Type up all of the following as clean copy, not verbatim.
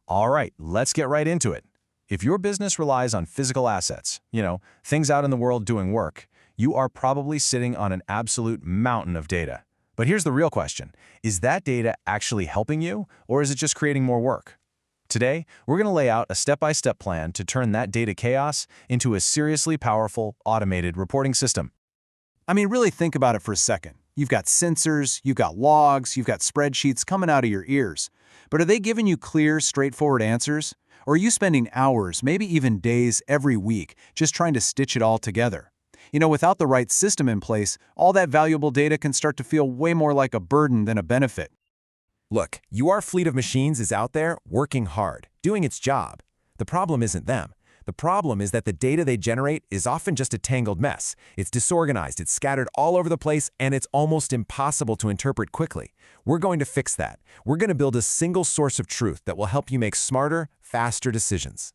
All right, let's get right into it. If your business relies on physical assets, things out in the world doing work, you are probably sitting on an absolute mountain of data. But here's the real question. Is that data actually helping you, or is it just creating more work? Today, we're going to lay out a step-by-step plan to turn that data chaos into a seriously powerful, automated reporting system. I mean, really think about it for a second. You've got sensors, you've got logs, you've got spreadsheets coming out of your ears. But are they giving you clear, straightforward answers? Or are you spending hours, maybe even days every week, just trying to stitch it all together? Without the right system in place, all that valuable data can start to feel way more like a burden than a benefit. Look, your fleet of machines is out there working hard, doing its job. The problem isn't them. The problem is that the data they generate is often just a tangled mess. It's disorganized, it's scattered all over the place, and it's almost impossible to interpret quickly. We're going to fix that. We're going to build a single source of truth that will help you make smarter, faster decisions.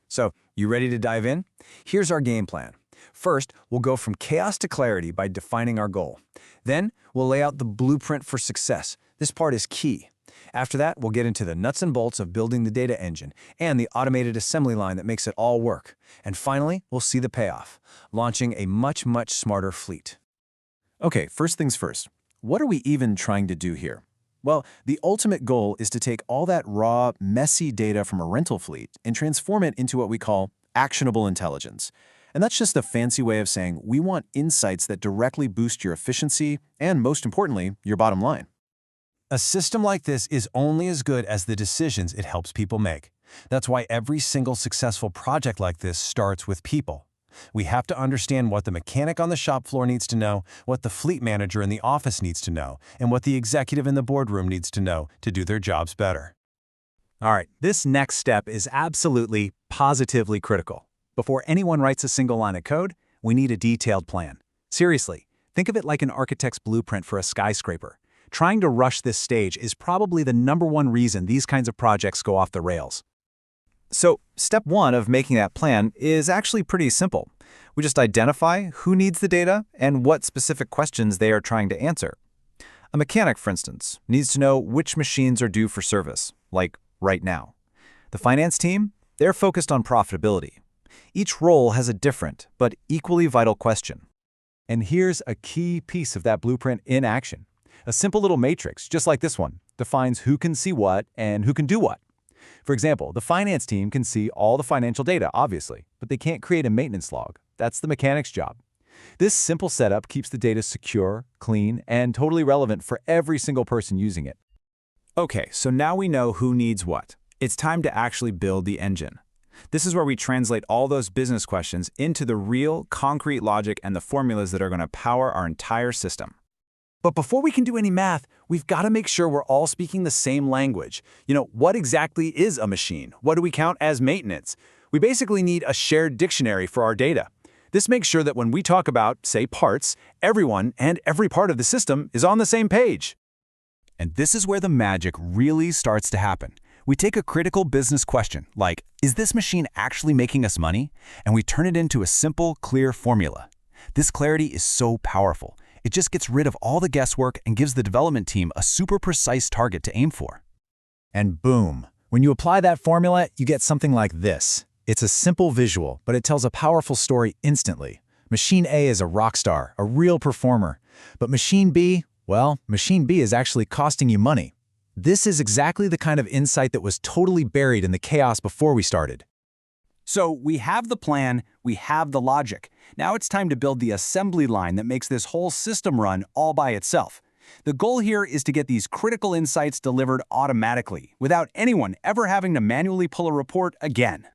So, you ready to dive in? Here's our game plan. First, we'll go from chaos to clarity by defining our goal. Then, we'll lay out the blueprint for success. This part is key. After that, we'll get into the nuts and bolts of building the data engine and the automated assembly line that makes it all work. And finally, we'll see the payoff, launching a much, much smarter fleet. Okay, first things first. What are we even trying to do here? Well, the ultimate goal is to take all that raw, messy data from a rental fleet and transform it into what we call actionable intelligence. And that's just a fancy way of saying we want insights that directly boost your efficiency and, most importantly, your bottom line. A system like this is only as good as the decisions it helps people make. That's why every single successful project like this starts with people. We have to understand what the mechanic on the shop floor needs to know, what the fleet manager in the office needs to know, and what the executive in the boardroom needs to know to do their jobs better. All right, this next step is absolutely, positively critical. Before anyone writes a single line of code, we need a detailed plan. Seriously, think of it like an architect's blueprint for a skyscraper. Trying to rush this stage is probably the #1 reason these kinds of projects go off the rails. So, step 1 of making that plan is actually pretty simple. We just identify who needs the data and what specific questions they are trying to answer. A mechanic, for instance, needs to know which machines are due for service, like right now. The finance team, they're focused on profitability. Each role has a different, but equally vital question. And here's a key piece of that blueprint in action. A simple little matrix, just like this one, defines who can see what and who can do what. For example, the finance team can see all the financial data, obviously, but they can't create a maintenance log. That's the mechanic's job. This simple setup keeps the data secure, clean, and totally relevant for every single person using it. Okay, so now we know who needs what. It's time to actually build the engine. This is where we translate all those business questions into the real, concrete logic and the formulas that are going to power our entire system. But before we can do any math, we've got to make sure we're all speaking the same language. What exactly is a machine? What do we count as maintenance? We basically need a shared dictionary for our data. This makes sure that when we talk about, say, parts, everyone and every part of the system is on the same page. And this is where the magic really starts to happen. We take a critical business question, like, is this machine actually making us money? And we turn it into a simple, clear formula. This clarity is so powerful. It just gets rid of all the guesswork and gives the development team a super precise target to aim for. And boom, when you apply that formula, you get something like this. It's a simple visual, but it tells a powerful story instantly. Machine A is a rock star, a real performer. But Machine B, well, Machine B is actually costing you money. This is exactly the kind of insight that was totally buried in the chaos before we started. So we have the plan, we have the logic. Now it's time to build the assembly line that makes this whole system run all by itself. The goal here is to get these critical insights delivered automatically, without anyone ever having to manually pull a report again.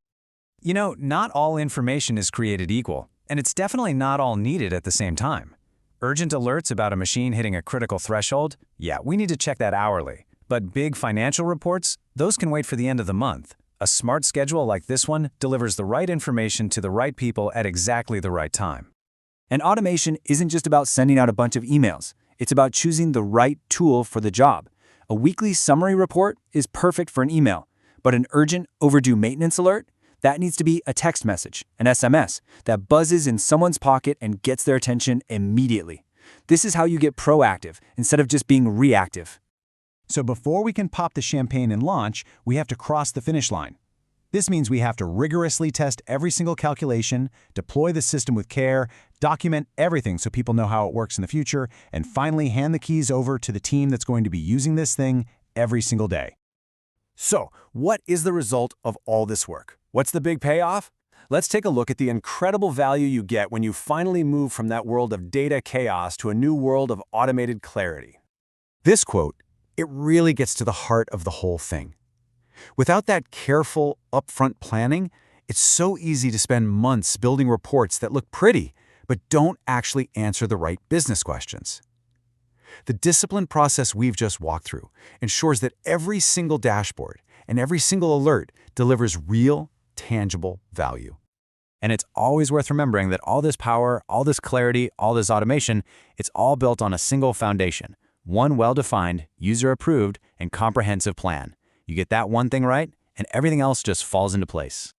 Not all information is created equal, and it's definitely not all needed at the same time. Urgent alerts about a machine hitting a critical threshold? Yeah, we need to check that hourly. But big financial reports? Those can wait for the end of the month. A smart schedule like this one delivers the right information to the right people at exactly the right time. And automation isn't just about sending out a bunch of emails. It's about choosing the right tool for the job. A weekly summary report is perfect for an email, but an urgent, overdue maintenance alert? That needs to be a text message, an SMS, that buzzes in someone's pocket and gets their attention immediately. This is how you get proactive instead of just being reactive. So before we can pop the champagne and launch, we have to cross the finish line. This means we have to rigorously test every single calculation, deploy the system with care, document everything so people know how it works in the future, and finally hand the keys over to the team that's going to be using this thing every single day. So, what is the result of all this work? What's the big payoff? Let's take a look at the incredible value you get when you finally move from that world of data chaos to a new world of automated clarity. This quote, it really gets to the heart of the whole thing. Without that careful, upfront planning, it's so easy to spend months building reports that look pretty, but don't actually answer the right business questions. The disciplined process we've just walked through ensures that every single dashboard and every single alert delivers real, tangible value. And it's always worth remembering that all this power, all this clarity, all this automation, it's all built on a single foundation, one well-defined, user-approved, and comprehensive plan. You get that one thing right, and everything else just falls into place.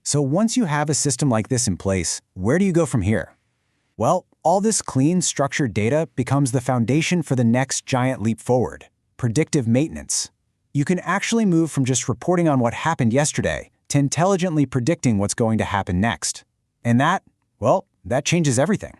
So once you have a system like this in place, where do you go from here? Well, all this clean, structured data becomes the foundation for the next giant leap forward, predictive maintenance. You can actually move from just reporting on what happened yesterday to intelligently predicting what's going to happen next. And that, well, that changes everything.